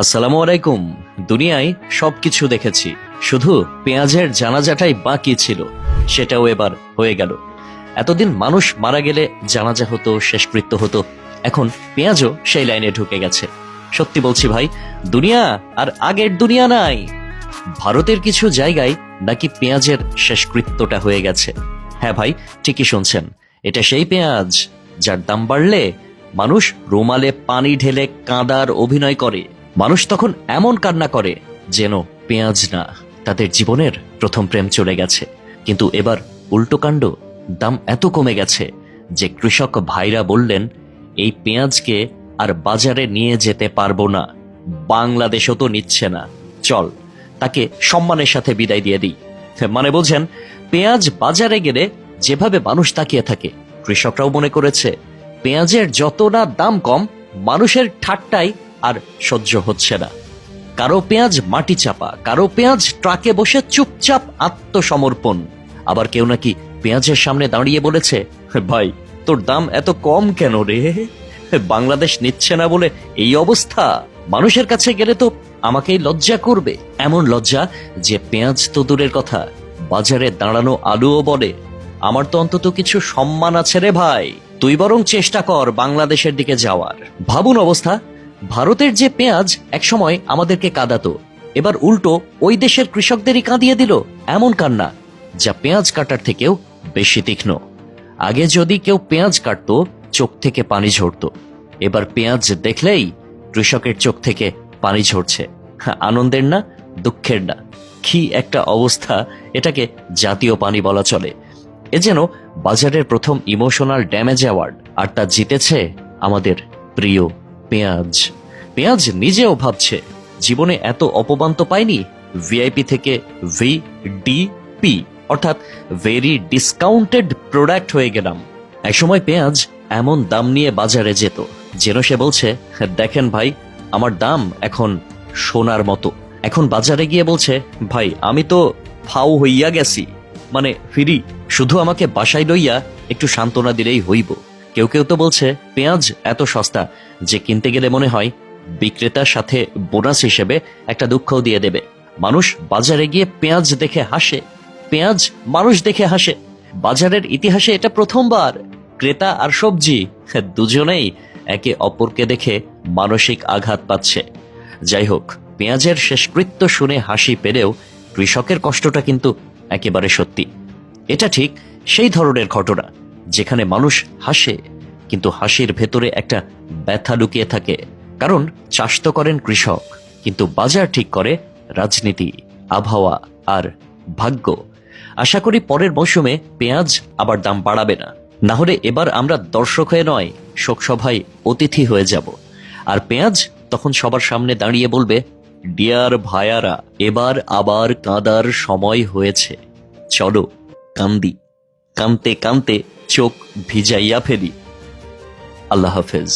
আসসালামু আলাইকুম। দুনিয়ায় সবকিছু দেখেছি, শুধু পেঁয়াজের জানাজাটাই বাকি ছিল, সেটাও এবার হয়ে গেল। এতদিন মানুষ মারা গেলে জানাজা হতো, শেষকৃত্য হতো, এখন পেঁয়াজও সেই লাইনে ঢুকে গেছে। সত্যি বলছি ভাই, দুনিয়া আর আগের দুনিয়া নাই। ভারতের কিছু জায়গায় নাকি পেঁয়াজের শেষকৃত্যটা হয়ে গেছে। হ্যাঁ ভাই, ঠিকই শুনছেন, এটা সেই পেঁয়াজ যার দাম বাড়লে মানুষ রুমালে পানি ঢেলে কাঁদার অভিনয় করে। মানুষ তখন এমন কান্না করে যেন পেঁয়াজ না, তাদের জীবনের প্রথম প্রেম চলে গেছে। কিন্তু এবার উল্টো কাণ্ড, দাম এত কমে গেছে যে কৃষক ভাইরা বললেন, এই পেঁয়াজকে আর বাজারে নিয়ে যেতে পারবো না, বাংলাদেশও তো নিচ্ছে না, চল তাকে সম্মানের সাথে বিদায় দিয়ে দিই। মানে বোঝেন, পেঁয়াজ বাজারে গেলে যেভাবে মানুষ তাকিয়ে থাকে, কৃষকরাও মনে করেছে পেঁয়াজের যত না দাম কম, মানুষের ঠাট্টাই আর সহ্য হচ্ছে না। কারো পেঁয়াজ মাটি চাপা, কারো পেঁয়াজ ট্রাকে বসে চুপচাপ আত্মসমর্পণ। আবার কেউ নাকি পেঁয়াজের সামনে দাঁড়িয়ে বলেছে, ভাই তোর দাম এত কম কেন রে, বাংলাদেশ নিচ্ছে না বলে এই অবস্থা। মানুষের কাছে গেলে তো আমাকেই লজ্জা করবে, এমন লজ্জা যে পেঁয়াজ তো দূরের কথা, বাজারে দাঁড়ানো আলুও বলে, আমার তো অন্তত কিছু সম্মান আছে রে ভাই, তুই বরং চেষ্টা কর বাংলাদেশের দিকে যাওয়ার। ভাবুন অবস্থা, ভারতের যে পেঁয়াজ একসময় আমাদেরকে কাঁদাতো, এবার উল্টো ওই দেশের কৃষকদেরই কাঁদিয়ে দিল। এমন কান্না যা পেঁয়াজ কাটার থেকেও বেশি তীক্ষ্ণ। আগে যদি কেউ পেঁয়াজ কাটতো, চোখ থেকে পানি ঝরতো, এবার পেঁয়াজ দেখলেই কৃষকের চোখ থেকে পানি ঝরছে। আনন্দের না, দুঃখের না, কি একটা অবস্থা, এটাকে জাতীয় পানি বলা চলে। এ যেন বাজারের প্রথম ইমোশনাল ড্যামেজ অ্যাওয়ার্ড, আর তা জিতেছে আমাদের প্রিয় পেঁয়াজ। পেঁয়াজ নিজেও ভাবছে, জীবনে এত অপমান তো পাইনি, ভিআইপি থেকে ভিডিপি অর্থাৎ ভেরি ডিসকাউন্টেড প্রোডাক্ট হয়ে গেলাম। একসময় পেঁয়াজ এমন দাম নিয়ে বাজারে যেত যেন সে বলছে, দেখেন ভাই, আমার দাম এখন সোনার মতো। এখন বাজারে গিয়ে বলছে, ভাই আমি তো ফাও হইয়া গেছি, মানে ফিরি, শুধু আমাকে বাসায় লইয়া একটু সান্ত্বনা দিলেই হইব। কেউ কেউ তো বলছে পেঁয়াজ এত সস্তা যে কিনতে গেলে মনে হয় বিক্রেতার সাথে বোনাস হিসেবে একটা দুঃখও দিয়ে দেবে। মানুষ বাজারে গিয়ে পেঁয়াজ দেখে হাসে, পেঁয়াজ মানুষ দেখে হাসে। বাজারের ইতিহাসে এটা প্রথমবার ক্রেতা আর সবজি দুজনেই একে অপরকে দেখে মানসিক আঘাত পাচ্ছে। যাই হোক, পেঁয়াজের শেষকৃত্য শুনে হাসি পেলেও কৃষকের কষ্টটা কিন্তু একেবারে সত্যি। এটা ঠিক সেই ধরনের ঘটনা যেখানে মানুষ হাসে, কিন্তু হাসির ভেতরে একটা ব্যথা লুকিয়ে থাকে। কারণ চাষ তো করেন কৃষক, কিন্তু বাজার ঠিক করে রাজনীতি, আবহাওয়া আর ভাগ্য। আশা করি পরের মৌসুমে পেঁয়াজ আবার দাম বাড়াবে না, না হলে এবার আমরা দর্শক হয়ে নয়, শোকসভায় অতিথি হয়ে যাব। আর পেঁয়াজ তখন সবার সামনে দাঁড়িয়ে বলবে, ডিয়ার ভাইয়ারা, এবার আবার কাঁদার সময় হয়েছে, চলো কান্দি, কানতে কানতে চোখ ভিজাইয়া ফেলি। আল্লাহ হাফেজ।